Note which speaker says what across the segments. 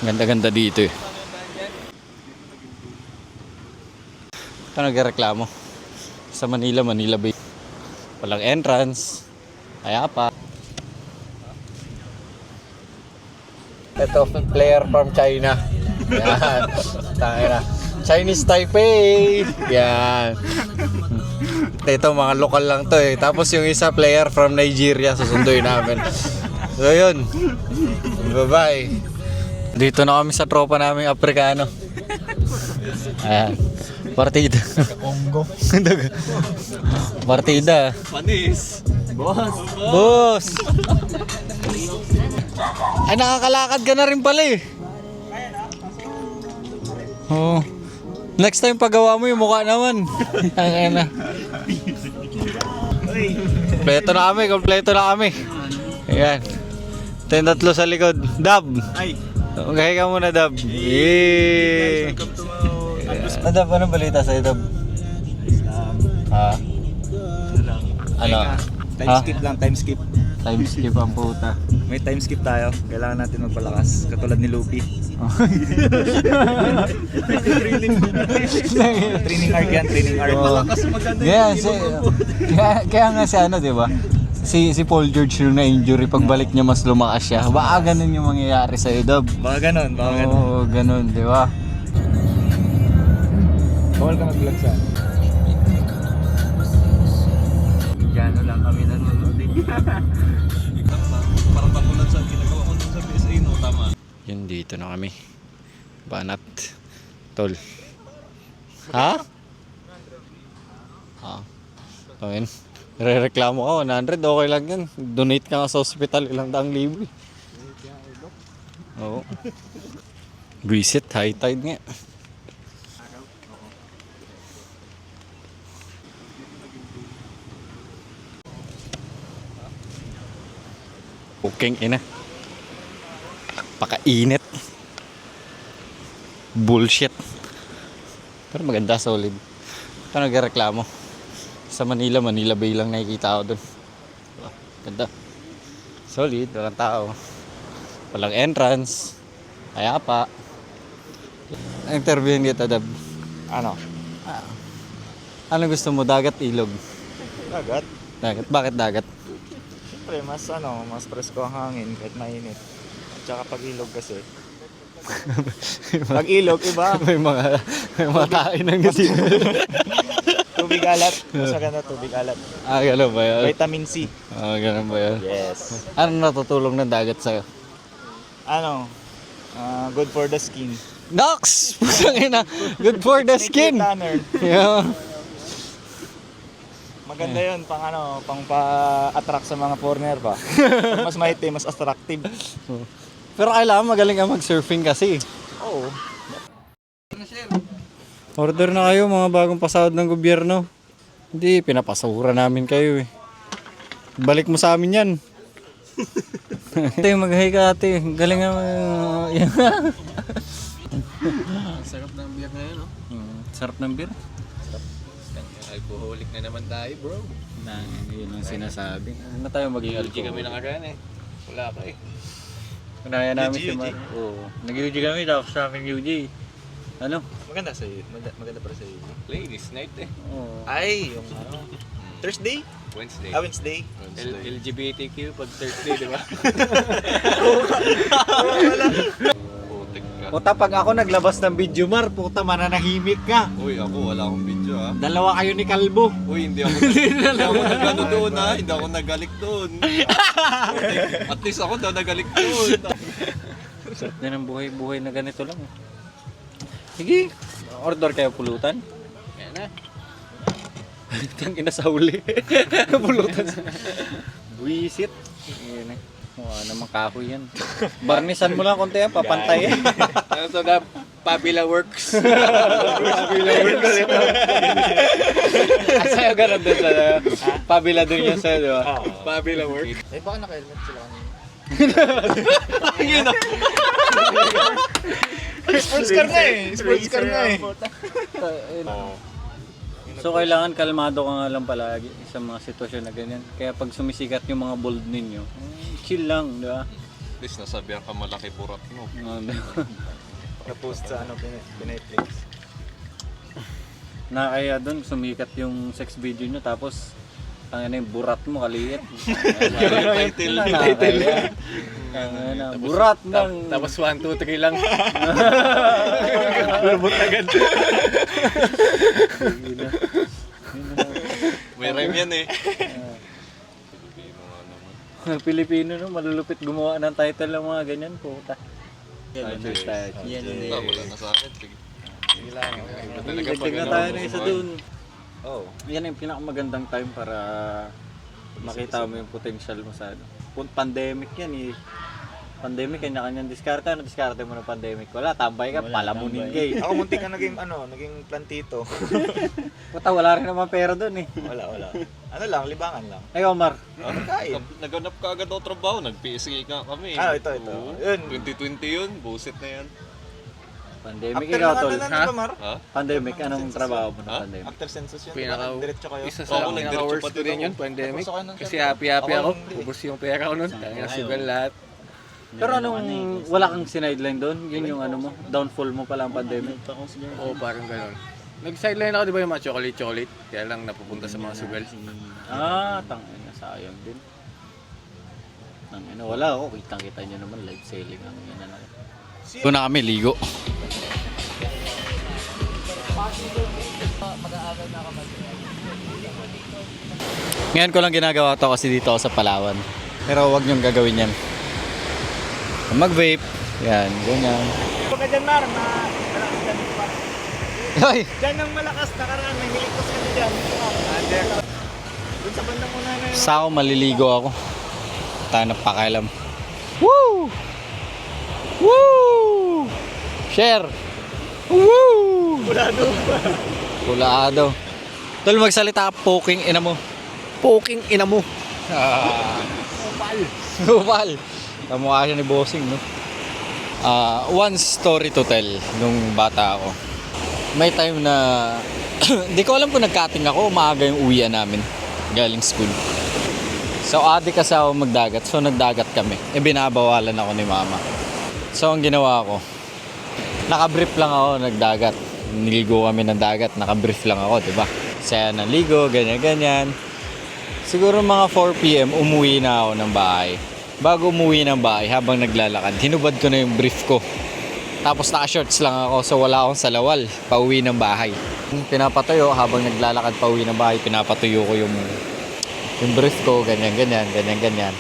Speaker 1: Ganda-ganda dito eh. Ito nagreklamo. Sa Manila Bay. Walang entrance. Kaya pa. Ito, player from China. Yan. Tangina. Chinese Taipei. Yan. Ito, mga lokal lang to eh. Tapos yung isa, player from Nigeria. Susunduin namin. So yun. Bye-bye. Dito na kami sa tropa naming Afrikano. Ayan. Partida.
Speaker 2: Congo.
Speaker 1: Partida.
Speaker 2: Panis. Boss.
Speaker 1: Boss! Ay, nakakalakad ka na rin pala eh. Oo. Next time pagawa mo yung mukha naman. Ayan na. Kompleto na kami. Ayan. Ito yung tatlo sa likod. Dab!
Speaker 2: Ay.
Speaker 1: Magahe ka muna, Dab. Yee! Dab, anong balita sa'yo, Dab? Ha? Ano?
Speaker 2: Time skip lang, time skip.
Speaker 1: Time skip ang puta.
Speaker 2: May time skip tayo. Kailangan natin magpalakas. Katulad ni Lupi. Training arc yan, training arc. Malakas maganda
Speaker 1: Kaya nga si ano, di ba? Si Paul George yung na-injury, pagbalik niya mas lumakas siya. Baka ganun yung mangyayari sa'yo, Dab.
Speaker 2: Baka ganun, baka ganun.
Speaker 1: Oo, ganun, di ba?
Speaker 2: Bawal ka mag-vlog sa Indiano lang kami nanonood eh. Parang patulad sa ginagawa ko sa PSA, no? Tama.
Speaker 1: Yun, dito na kami. Banat. Tol. Ha? Ha? Ayun. Re-reklamo ka, 100, okay lang yan. Donate ka nga sa hospital, ilang daang libre. Oo. Visit, high tide nga. Puking ina. Pakainit. Bullshit. Pero maganda, solid. Ito nagreklamo. Sa Manila Bay lang nakikita ako dun. Ganda. Solid, walang tao. Walang entrance. Kaya pa. Interviewin kita, Dab.
Speaker 2: Ano?
Speaker 1: Ano gusto mo? Dagat, ilog?
Speaker 2: Dagat?
Speaker 1: Dagat. Bakit dagat?
Speaker 2: Siyempre, mas presko ang hangin kahit mainit. At saka pag ilog kasi. Pag ilog, iba.
Speaker 1: may mga tain ng gati.
Speaker 2: Tubig alat. Mas maganda tubig alat.
Speaker 1: Gano'n ba yan?
Speaker 2: Vitamin C.
Speaker 1: Gano'n ba yan?
Speaker 2: Yes.
Speaker 1: Ano natutulong ng dagat sa'yo?
Speaker 2: Good for the skin.
Speaker 1: Nox! Pusang ina! Good for the skin!
Speaker 2: Tanner.
Speaker 1: Yeah.
Speaker 2: Maganda yun pang pa-attract sa mga foreigner ba? Pag mas maitim, mas attractive.
Speaker 1: Pero kailangan magaling ka mag-surfing kasi.
Speaker 2: Oo.
Speaker 1: Order na kayo mga bagong pasahod ng gobyerno. Hindi, pinapasahura namin kayo eh. Balik mo sa amin yan. Ate, mag-hi ka ate. Galing nga.
Speaker 2: Sarap ng beer ngayon, no?
Speaker 1: Sarap ng beer.
Speaker 2: Alcoholic na naman tayo, bro.
Speaker 1: Yun ang sinasabi. Ano tayo maging
Speaker 2: LG kami nakaraan eh. Wala pa eh.
Speaker 1: Kunaya namin si
Speaker 2: UG.
Speaker 1: Mar. Oo. Nag-UG kami, tapos namin UG. Ano?
Speaker 2: Maganda sa'yo. Maganda para sa'yo.
Speaker 3: Ladies night eh.
Speaker 1: Oo.
Speaker 2: Ay, yung Thursday?
Speaker 3: Wednesday.
Speaker 2: Wednesday.
Speaker 3: LGBTQ pag Thursday, di ba? Putik ka.
Speaker 1: Puta, pag ako naglabas ng video, Mar, puta, mananahimik ka.
Speaker 3: Uy, ako wala akong video ha.
Speaker 1: Dalawa kayo ni Kalbo.
Speaker 3: Uy, hindi ako nagano doon ha. Hindi ako nagalik doon. At least ako daw nagalik doon.
Speaker 1: Sarap na ng buhay na ganito lang. Sige, order kayo pulutan.
Speaker 3: Yan na.
Speaker 1: Tang ina sa huli. Pulutan. Buisit. Yan eh. Mukha naman kahoy yan. Barnisan mo lang konti yan, papantay eh.
Speaker 3: So na, Pabila Works.
Speaker 1: Sa'yo ganun din sa pabila doon yan sa'yo, di ba?
Speaker 3: Pabila Works.
Speaker 2: Eh, baka naka-helmet sila kanina.
Speaker 3: Yun
Speaker 2: Sports car na eh. Sports car na eh.
Speaker 1: So kailangan kalmado ka nga lang palagi sa mga sitwasyon na ganyan. Kaya pag sumisikat yung mga bold ninyo, chill lang, di ba?
Speaker 3: least nasabihan ka malaki burat mo.
Speaker 2: Na-post sa Netflix.
Speaker 4: Nakakaya doon, sumikat yung sex video nyo tapos tangina yung burat mo kaliit.
Speaker 3: Title.
Speaker 4: Nakakaya. Burat ng...
Speaker 5: Tapos 1, 2, 3 lang.
Speaker 2: Lubot agad.
Speaker 3: May rhyme yan eh.
Speaker 4: Pilipino no, malulupit gumawa ng title ng mga ganyan, puta.
Speaker 3: Wala na sa akin. Sige.
Speaker 4: Dagdag na tayo ng isa dun.
Speaker 2: Oh.
Speaker 4: Yan yung pinakamagandang time para makita mo yung potential mo sa ano. Pandemic yan eh. Pandemic, kanya-kanyang diskarte. Ano diskarte mo ng pandemic? Wala, tambay ka, palamunin ka eh.
Speaker 2: Ako muntik ka naging plantito.
Speaker 4: Puta, wala rin naman pera dun eh.
Speaker 2: Wala. Ano lang, libangan lang.
Speaker 4: Ay, Omar.
Speaker 2: Kain.
Speaker 3: Naganap ka agad daw trabaho, nag-PSA nga kami.
Speaker 2: Ito.
Speaker 3: Oo.
Speaker 2: Yun.
Speaker 3: 2020 yun, buset na yan.
Speaker 4: Pandemic,
Speaker 2: After
Speaker 4: ikaw
Speaker 2: na
Speaker 4: tol.
Speaker 2: ano Mar?
Speaker 3: Ha?
Speaker 4: Pandemic, anong trabaho mo
Speaker 3: Ha?
Speaker 4: ng pandemic?
Speaker 2: After census yun.
Speaker 5: Pinaka-
Speaker 2: Diretso kayo.
Speaker 5: Isa
Speaker 3: Oo,
Speaker 5: sa
Speaker 3: nagdiretso
Speaker 5: pinaka-worst
Speaker 3: pa
Speaker 5: ko
Speaker 3: din
Speaker 5: rin
Speaker 3: ako.
Speaker 5: yun, pandemic.
Speaker 2: Tapos ako nun,
Speaker 5: Kasi
Speaker 2: sir.
Speaker 5: happy-happy
Speaker 2: Ako
Speaker 5: ako.
Speaker 2: hindi.
Speaker 5: Ubus yung pera ko nun. Kaya sugal lahat.
Speaker 4: Pero anong, wala kang sideline doon? Yun yung ano mo, downfall mo pala ang pandemic.
Speaker 5: Oo, parang gano'n. Nag-sideline ako, di ba yung mga chocolate? Kaya lang napupunta sa mga sugal.
Speaker 4: Tangina, sayang din. Tangina, wala ako. Kitang-kita nyo naman, live selling ang yan na.
Speaker 1: Doon na kami, ligo. Ngayon ko lang ginagawa to kasi dito ako sa Palawan. Pero wag niyong gagawin yan. Mag-vape. Yan, ganyan.
Speaker 2: Huwag ka dyan, Mar, na malakas dyan.
Speaker 1: Hoy!
Speaker 2: Dyan ang malakas na karaan, may hiligtas ka na dyan. Doon sa bandang muna na yun.
Speaker 1: Sa ako, maliligo ako. Tayo na pakialam. Woo! Woo! Share! Woo! Kulado. Tol, magsalita ka, poking ina mo.
Speaker 5: Poking ina mo.
Speaker 1: Upal. Kamukha siya ni Bossing, no? One story to tell nung bata ako. May time na di ko alam kung nag-cutting ako, maaga yung uwian namin galing school. So adik kasi ako magdagat, so nagdagat kami. Binabawalan ako ni mama. So ang ginawa ko, nakabrief lang ako nagdagat. Niligo kami ng dagat, nakabrief lang ako, di ba? Saya naligo, ganyan-ganyan. Siguro mga 4 PM umuwi na ako ng bahay. Bago umuwi ng bahay, habang naglalakad, hinubad ko na yung brief ko. Tapos naka-shorts lang ako, so wala akong salawal. Pauwi ng bahay. Pinapatuyo, habang naglalakad pauwi ng bahay, pinapatuyo ko yung brief ko, ganyan.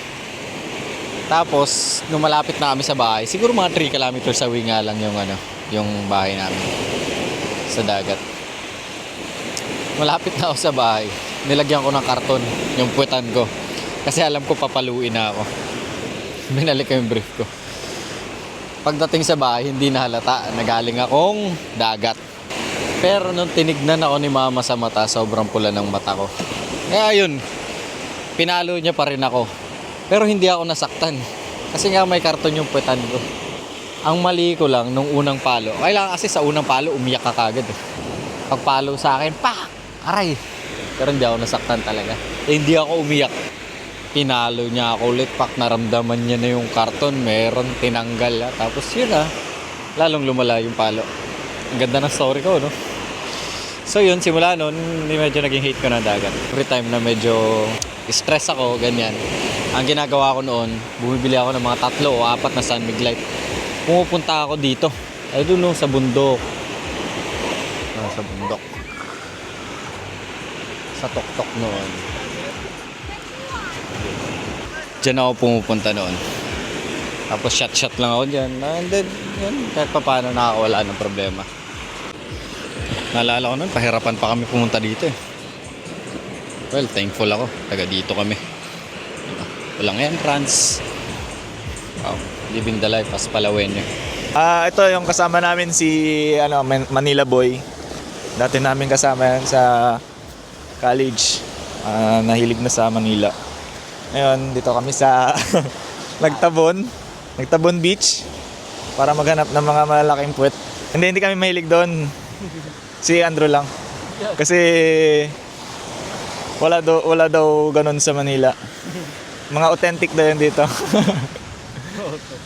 Speaker 1: Tapos, nung malapit na kami sa bahay, siguro mga 3 kilometers away nga lang yung bahay namin sa dagat. Malapit na ako sa bahay. Nilagyan ko ng karton yung puwetan ko. Kasi alam ko papaluin na ako. Binalik ko yung brief ko. Pagdating sa bahay, hindi na halata. Nagaling akong dagat. Pero nung tinignan ako ni mama sa mata, sobrang pula ng mata ko. Kaya yun, pinalo niya pa rin ako. Pero hindi ako nasaktan. Kasi nga may karton yung puwetan ko. Ang mali ko lang nung unang palo. Kailangan kasi sa unang palo, umiyak ka kagad. Pagpalo sa akin, pak! Aray! Pero hindi ako nasaktan talaga. Hindi ako umiyak. Pinalo niya ako ulit, pak, naramdaman niya na yung karton, meron, tinanggal. Tapos yun lalong lumala yung palo. Ang ganda ng story ko, no? So yun, simula nun, medyo naging hate ko ng dagat. Every time na medyo stress ako, ganyan. Ang ginagawa ko noon, bumibili ako ng mga 3 o 4 na Sunmig Light. Pumupunta ako dito. Ay doon, no, sa bundok. Sa bundok. Sa tuktok noon. Diyan ako pumupunta noon. Tapos shot lang ako dyan. And then, yun, kahit pa paano nakakawala ng problema. Naalala ko noon, pahirapan pa kami pumunta dito eh. Well, thankful ako. Taga dito kami. Walang entrance. Wow, living the life as Palawenyo.
Speaker 2: Ito yung kasama namin si Manila Boy. Dati namin kasama yan sa college. Nahilig na sa Manila. Ngayon, dito kami sa Nagtabon Beach para maghanap ng mga malalaking puwet. Hindi kami mahilig doon. Si Andrew lang. Kasi wala daw ganun sa Manila. Mga authentic daw yun dito.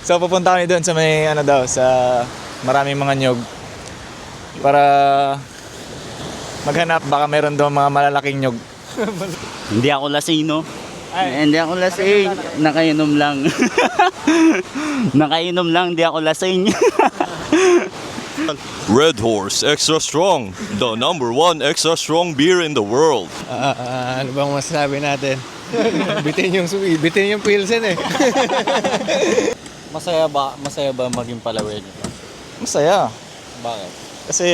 Speaker 2: So pupunta kami doon sa may ano daw, sa maraming mga nyog. Para maghanap, baka meron doon mga malalaking nyog.
Speaker 6: Hindi ako lasing, no? Hindi ako lasing. Nakainom lang. Nakainom lang, hindi ako lasing.
Speaker 3: Red Horse Extra Strong, the #1 extra strong beer in the world.
Speaker 5: Ano bang masasabi natin? bitin yung Pilsen eh.
Speaker 4: Masaya ba maging Palawin?
Speaker 2: Masaya.
Speaker 4: Bakit?
Speaker 2: Kasi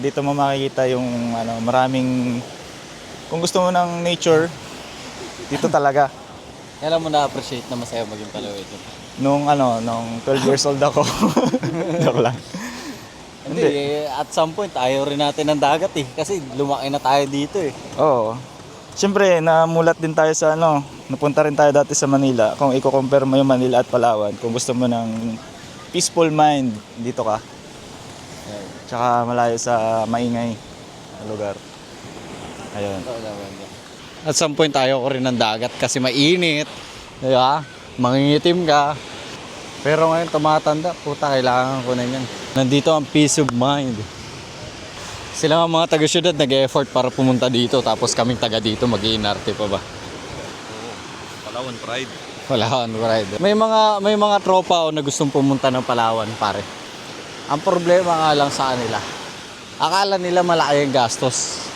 Speaker 2: dito mo makikita yung ano, maraming, kung gusto mo ng nature, dito talaga.
Speaker 4: Kailan mo na-appreciate na masaya maging Palawin?
Speaker 2: Nung 12 years old ako. Joke lang.
Speaker 4: Hindi, at some point, ayaw rin natin ng dagat eh. Kasi lumaki na tayo dito eh.
Speaker 2: Oo. Siyempre, namulat din tayo sa napunta rin tayo dati sa Manila. Kung i-compare mo yung Manila at Palawan, kung gusto mo ng peaceful mind, dito ka. Tsaka malayo sa maingay na lugar. Ayun.
Speaker 1: At some point ayaw ko rin ng dagat kasi mainit. Di ba? Mangingitim ka. Pero ngayon tumatanda, puta, kailangan ko na yan. Nandito ang peace of mind. Sila nga mga taga-syudad nag-effort para pumunta dito, tapos kaming taga dito mag-iinarte pa ba?
Speaker 3: Palawan Pride.
Speaker 1: Palawan, right. May mga tropa o na gustong pumunta ng Palawan, pare. Ang problema nga lang sa kanila, akala nila malaki ang gastos.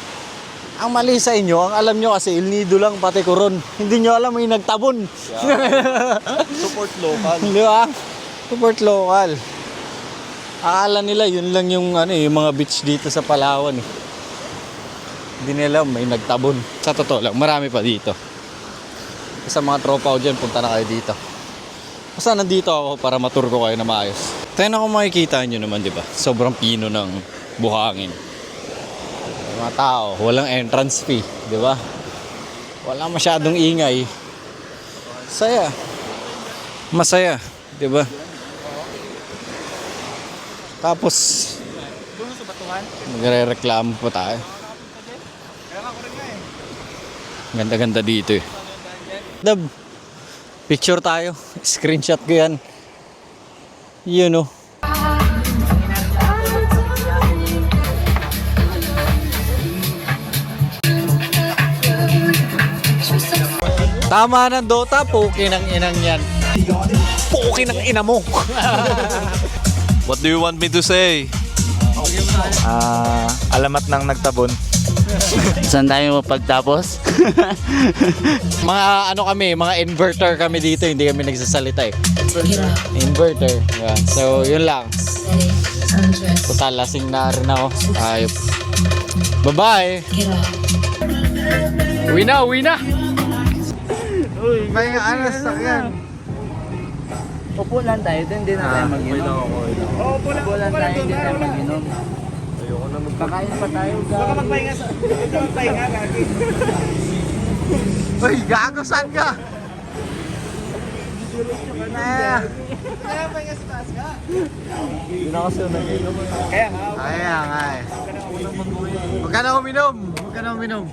Speaker 1: Ang mali sa inyo, ang alam nyo kasi El Nido lang pati Coron. Hindi nyo alam may nagtabon.
Speaker 3: Support local.
Speaker 1: Di ba? Support local. Akala nila yun lang yung yung mga beach dito sa Palawan eh. Hindi nila may nagtabon. Sa totoo lang, marami pa dito. Sa mga tropa ko dyan, punta na kayo dito. Basta nandito ako para matur ko kayo na maayos. Tayo na kung makikita nyo naman, di ba? Sobrang pino ng buhangin. Mga tao, walang entrance fee, di ba? Wala masyadong ingay. Saya. Masaya, di ba? Tapos magre-reklamo pa tayo. Ganda-ganda dito eh. Dab, picture tayo. Screenshot ko yan. Yun oh. Tama ng Dota, puki ng inang yan. Puki ng ina mo.
Speaker 3: What do you want me to say?
Speaker 2: Alamat ng nagtabon.
Speaker 6: Saan tayo pagtapos?
Speaker 1: Mga mga inverter kami dito, hindi kami nagsasalita eh. Inverter. Yeah. So, yun lang. Total, lasing na rin ako. Ayop. Bye-bye! Uwi na! May sakyan.
Speaker 6: Upo lang tayo, hindi na tayo mag-inom. Upo lang tayo, hindi tayo mag-inom. Kakain pa tayo. Baka magpahinga gagi.
Speaker 1: Uy, gago, saan ka? Kaya nga eh. Huwag ka na uminom.